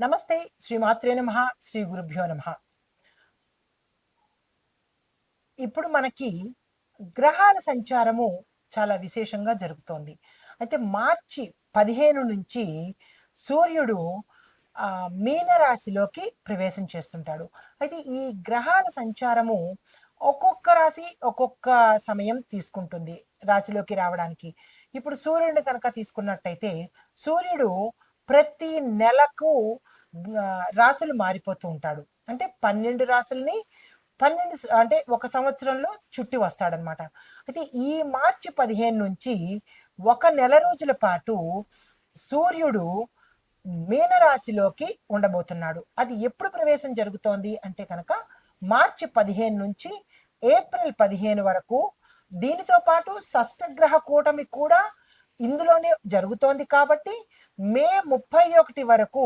నమస్తే. శ్రీమాత్రే నమః. శ్రీ గురుభ్యో నమః. ఇప్పుడు మనకి గ్రహాల సంచారము చాలా విశేషంగా జరుగుతోంది. అయితే మార్చి 15 నుంచి సూర్యుడు మీనరాశిలోకి ప్రవేశం చేస్తుంటాడు. అయితే ఈ గ్రహాల సంచారము ఒక్కొక్క రాశి ఒక్కొక్క సమయం తీసుకుంటుంది రాశిలోకి రావడానికి. ఇప్పుడు సూర్యుడిని కనుక తీసుకున్నట్టయితే సూర్యుడు ప్రతి నెలకు రాశులు మారిపోతూ ఉంటాడు. అంటే 12 రాశుల్ని 12 అంటే ఒక సంవత్సరంలో చుట్టి వస్తాడనమాట. అయితే ఈ మార్చి 15 నుంచి ఒక నెల రోజుల పాటు సూర్యుడు మీనరాశిలోకి ఉండబోతున్నాడు. అది ఎప్పుడు ప్రవేశం జరుగుతోంది అంటే కనుక మార్చి 15 నుంచి ఏప్రిల్ 15 వరకు. దీనితో పాటు షష్టగ్రహ కూటమి కూడా ఇందులోనే జరుగుతోంది కాబట్టి మే 31 వరకు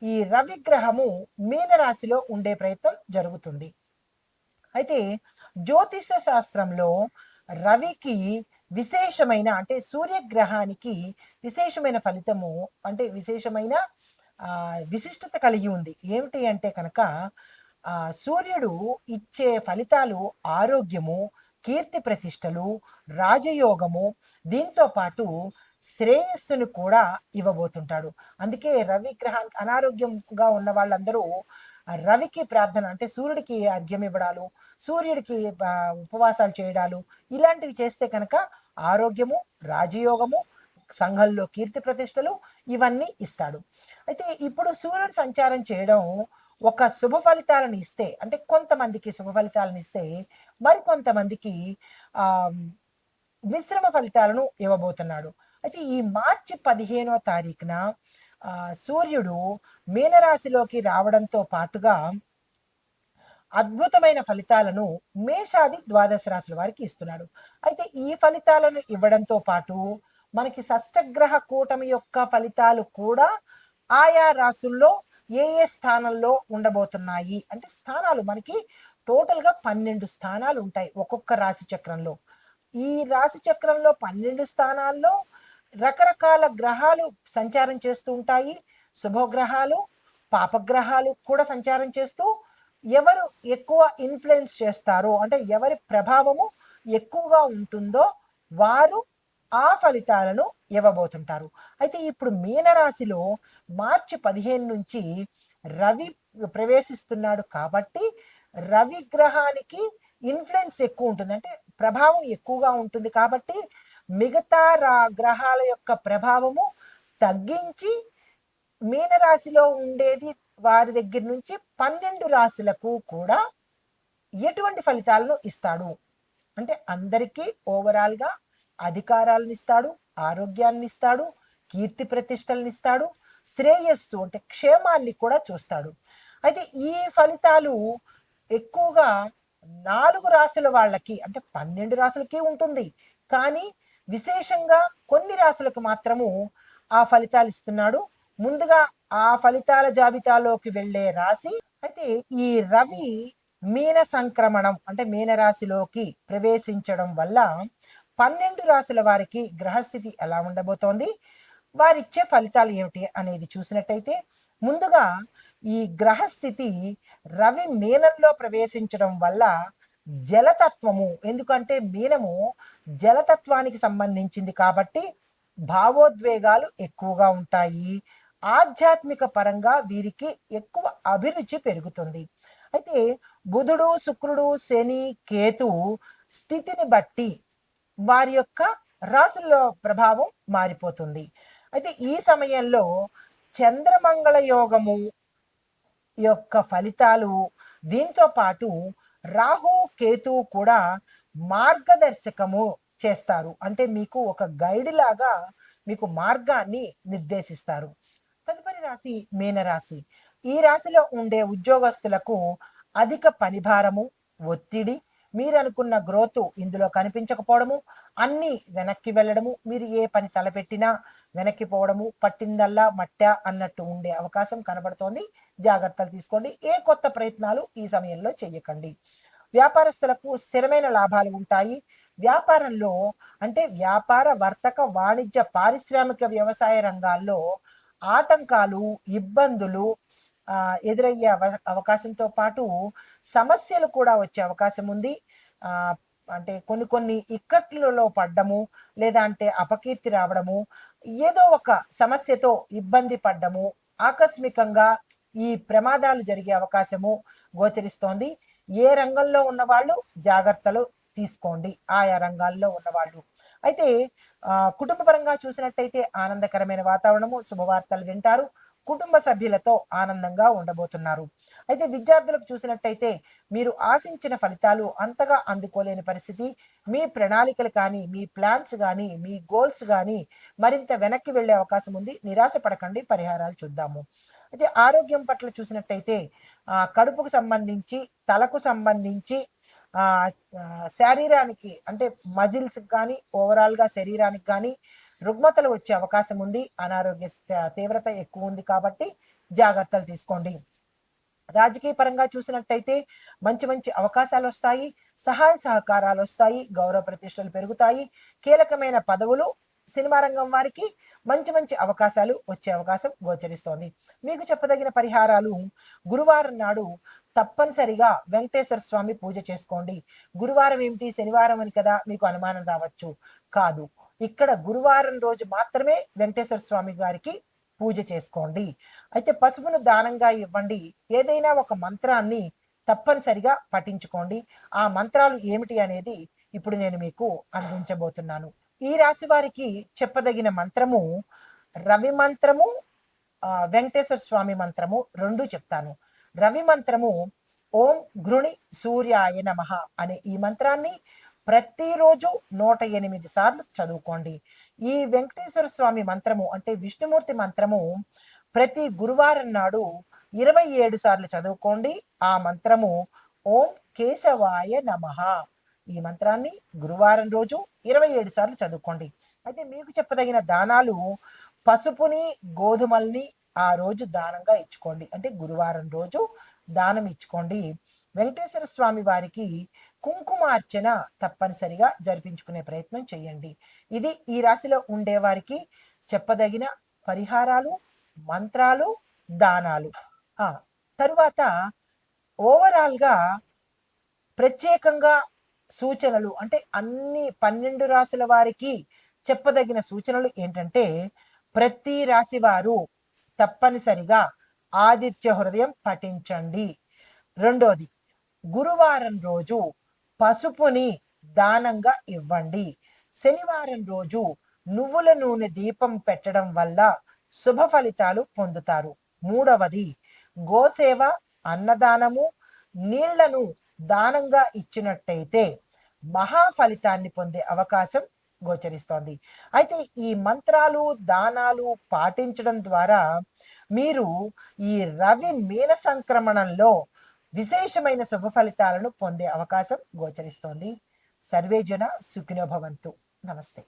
ఈ రవిగ్రహము మీనరాశిలో ఉండే ప్రయత్నం జరుగుతుంది. అయితే జ్యోతిష శాస్త్రంలో రవికి విశేషమైన అంటే సూర్యగ్రహానికి విశేషమైన ఫలితము అంటే విశేషమైన విశిష్టత కలిగి ఉంది. ఏమిటి అంటే కనుక సూర్యుడు ఇచ్చే ఫలితాలు ఆరోగ్యము, కీర్తి ప్రతిష్టలు, రాజయోగము, దీంతో పాటు శ్రేయస్సును కూడా ఇవ్వబోతుంటాడు. అందుకే రవి గ్రహానికి అనారోగ్యంగా ఉన్న వాళ్ళందరూ రవికి ప్రార్థన అంటే సూర్యుడికి అర్ఘ్యం ఇవ్వడాలు, సూర్యుడికి ఉపవాసాలు చేయడాలు ఇలాంటివి చేస్తే కనుక ఆరోగ్యము, రాజయోగము, సంఘంలో కీర్తి ప్రతిష్టలు ఇవన్నీ ఇస్తాడు. అయితే ఇప్పుడు సూర్యుడు సంచారం చేయడం ఒక శుభ ఫలితాలను ఇస్తే అంటే కొంతమందికి శుభ ఫలితాలను ఇస్తే మరికొంతమందికి మిశ్రమ ఫలితాలను ఇవ్వబోతున్నాడు. అయితే ఈ మార్చి 15వ తారీఖున సూర్యుడు మీనరాశిలోకి రావడంతో పాటుగా అద్భుతమైన ఫలితాలను మేషాది ద్వాదశ రాశుల వారికి ఇస్తున్నాడు. అయితే ఈ ఫలితాలను ఇవ్వడంతో పాటు మనకి షష్టగ్రహ కూటమి యొక్క ఫలితాలు కూడా ఆయా రాశుల్లో ఏ ఏ స్థానంలో ఉండబోతున్నాయి అంటే స్థానాలు మనకి టోటల్గా 12 స్థానాలు ఉంటాయి ఒక్కొక్క రాశి చక్రంలో. ఈ రాశి చక్రంలో 12 స్థానాల్లో రకరకాల గ్రహాలు సంచారం చేస్తూ ఉంటాయి. శుభగ్రహాలు, పాపగ్రహాలు కూడా సంచారం చేస్తూ ఎవరు ఎక్కువ ఇన్ఫ్లుయెన్స్ చేస్తారో అంటే ఎవరి ప్రభావము ఎక్కువగా ఉంటుందో వారు ఆ ఫలితాలను ఇవ్వబోతుంటారు. అయితే ఇప్పుడు మీనరాశిలో మార్చి 15 నుంచి రవి ప్రవేశిస్తున్నాడు కాబట్టి రవి గ్రహానికి ఇన్ఫ్లుయెన్స్ ఎక్కువ ఉంటుంది అంటే ప్రభావం ఎక్కువగా ఉంటుంది కాబట్టి మిగతా గ్రహాల యొక్క ప్రభావము తగ్గించి మీనరాశిలో ఉండేది వారి దగ్గర నుంచి 12 రాశులకు కూడా ఎటువంటి ఫలితాలను ఇస్తాడు అంటే అందరికీ ఓవరాల్గా అధికారాలను ఇస్తాడు, ఆరోగ్యాన్ని ఇస్తాడు, కీర్తి ప్రతిష్టలను ఇస్తాడు, శ్రేయస్సు అంటే క్షేమాన్ని కూడా చూస్తాడు. అయితే ఈ ఫలితాలు ఎక్కువగా 4 రాశుల వాళ్ళకి అంటే 12 రాశులకి ఉంటుంది. కానీ విశేషంగా కొన్ని రాశులకు మాత్రము ఆ ఫలితాలు ఇస్తున్నాడు. ముందుగా ఆ ఫలితాల జాబితాలోకి వెళ్ళే రాశి అయితే ఈ రవి మీన సంక్రమణం అంటే మీనరాశిలోకి ప్రవేశించడం వల్ల 12 రాశుల వారికి గ్రహస్థితి ఎలా ఉండబోతోంది, వారిచ్చే ఫలితాలు ఏమిటి అనేది చూసినట్టయితే ముందుగా ఈ గ్రహస్థితి రవి మీనంలో ప్రవేశించడం వల్ల జలతత్వము ఎందుకంటే మీనము జలతత్వానికి సంబంధించింది కాబట్టి భావోద్వేగాలు ఎక్కువగా ఉంటాయి. ఆధ్యాత్మిక పరంగా వీరికి ఎక్కువ అభిరుచి పెరుగుతుంది. అయితే బుధుడు, శుక్రుడు, శని, కేతు స్థితిని బట్టి వారి యొక్క రాశుల్లో ప్రభావం మారిపోతుంది. అయితే ఈ సమయంలో చంద్రమంగళ యోగము యొక్క ఫలితాలు దీంతో పాటు రాహు, కేతు కూడా మార్గదర్శకము చేస్తారు అంటే మీకు ఒక గైడ్ లాగా మీకు మార్గాన్ని నిర్దేశిస్తారు. తదుపరి రాశి మీనరాశి. ఈ రాశిలో ఉండే ఉద్యోగస్తులకు అధిక పనిభారము, ఒత్తిడి, మీరు అనుకున్న గ్రోత్ ఇందులో కనిపించకపోవడము, అన్నీ వెనక్కి వెళ్ళడము, మీరు ఏ పని తలపెట్టినా వెనక్కి పోవడము, పట్టిందల్లా మట్ట అన్నట్టు ఉండే అవకాశం కనబడుతోంది. జాగ్రత్తలు తీసుకోండి. ఏ కొత్త ప్రయత్నాలు ఈ సమయంలో చేయకండి. వ్యాపారస్తులకు స్థిరమైన లాభాలు ఉంటాయి. వ్యాపారంలో అంటే వ్యాపార, వర్తక, వాణిజ్య, పారిశ్రామిక, వ్యవసాయ రంగాల్లో ఆటంకాలు, ఇబ్బందులు ఎదురయ్యే అవకాశంతో పాటు సమస్యలు కూడా వచ్చే అవకాశం ఉంది. అంటే కొన్ని కొన్ని ఇక్కట్లలో పడ్డము, లేదా అంటే అపకీర్తి రావడము, ఏదో ఒక సమస్యతో ఇబ్బంది పడ్డము, ఆకస్మికంగా ఈ ప్రమాదాలు జరిగే అవకాశము గోచరిస్తోంది. ఏ రంగంలో ఉన్నవాళ్ళు జాగ్రత్తలు తీసుకోండి, ఆయా రంగాల్లో ఉన్నవాళ్ళు. అయితే కుటుంబ పరంగా చూసినట్టయితే ఆనందకరమైన వాతావరణము, శుభవార్తలు వింటారు, కుటుంబ సభ్యులతో ఆనందంగా ఉండబోతున్నారు. అయితే విద్యార్థులకు చూసినట్టయితే మీరు ఆశించిన ఫలితాలు అంతగా అందుకోలేని పరిస్థితి. మీ ప్రణాళికలు కానీ, మీ ప్లాన్స్ కానీ, మీ గోల్స్ కానీ మరింత వెనక్కి వెళ్ళే అవకాశం ఉంది. నిరాశ పడకండి. పరిహారాలు చూద్దాము. అయితే ఆరోగ్యం పట్ల చూసినట్టయితే కడుపుకు సంబంధించి, తలకు సంబంధించి, శరీరానికి అంటే మజిల్స్ కానీ, ఓవరాల్గా శరీరానికి కానీ రుగ్మతలు వచ్చే అవకాశం ఉంది. అనారోగ్య తీవ్రత ఎక్కువ ఉంది కాబట్టి జాగ్రత్తలు తీసుకోండి. రాజకీయ పరంగా చూసినట్టయితే మంచి మంచి అవకాశాలు వస్తాయి, సహాయ సహకారాలు వస్తాయి, గౌరవ ప్రతిష్టలు పెరుగుతాయి, కీలకమైన పదవులు, సినిమా రంగం వారికి మంచి మంచి అవకాశాలు వచ్చే అవకాశం గోచరిస్తోంది. మీకు చెప్పదగిన పరిహారాలు: గురువారం నాడు తప్పనిసరిగా వెంకటేశ్వర స్వామి పూజ చేసుకోండి. గురువారం ఏమిటి, శనివారం అని కదా మీకు అనుమానం రావచ్చు. కాదు, ఇక్కడ గురువారం రోజు మాత్రమే వెంకటేశ్వర స్వామి గారికి పూజ చేసుకోండి. అయితే పసుపును దానంగా ఇవ్వండి. ఏదైనా ఒక మంత్రాన్ని తప్పనిసరిగా పఠించుకోండి. ఆ మంత్రాలు ఏమిటి అనేది ఇప్పుడు నేను మీకు అందించబోతున్నాను. ఈ రాశి వారికి చెప్పదగిన మంత్రము రవి మంత్రము, వెంకటేశ్వర స్వామి మంత్రము రెండు చెప్తాను. రవి మంత్రము ఓం గృణి సూర్యాయ నమః అనే ఈ మంత్రాన్ని ప్రతిరోజు 108 సార్లు చదువుకోండి. ఈ వెంకటేశ్వర స్వామి మంత్రము అంటే విష్ణుమూర్తి మంత్రము ప్రతి గురువారం నాడు 27 సార్లు చదువుకోండి. ఆ మంత్రము ఓం కేశవాయ నమః. ఈ మంత్రాన్ని గురువారం రోజు 27 సార్లు చదువుకోండి. అయితే మీకు చెప్పదగిన దానాలు పసుపుని, గోధుమల్ని ఆ రోజు దానంగా ఇచ్చుకోండి. అంటే గురువారం రోజు దానం ఇచ్చుకోండి. వెంకటేశ్వర స్వామి వారికి కుంకుమార్చన తప్పనిసరిగా జరిపించుకునే ప్రయత్నం చేయండి. ఇది ఈ రాశిలో ఉండేవారికి చెప్పదగిన పరిహారాలు, మంత్రాలు, దానాలు. తరువాత ఓవరాల్గా ప్రత్యేకంగా సూచనలు అంటే అన్ని 12 రాశుల వారికి చెప్పదగిన సూచనలు ఏంటంటే, ప్రతి రాశి వారు తప్పనిసరిగా ఆదిత్య హృదయం పఠించండి. రెండోది, గురువారం రోజు పసుపుని దానంగా ఇవ్వండి. శనివారం రోజు నువ్వుల నూనె దీపం పెట్టడం వల్ల శుభ ఫలితాలు పొందుతారు. మూడవది, గోసేవ, అన్నదానము, నీళ్లను దానంగా ఇచ్చినట్టయితే మహా ఫలితాన్ని పొందే అవకాశం గోచరిస్తోంది. అయితే ఈ మంత్రాలు, దానాలు పాటించడం ద్వారా మీరు ఈ రవి మీన సంక్రమణంలో విశేషమైన శుభ ఫలితాలను పొందే అవకాశం గోచరిస్తోంది. సర్వేజన సుఖినో భవంతు. నమస్తే.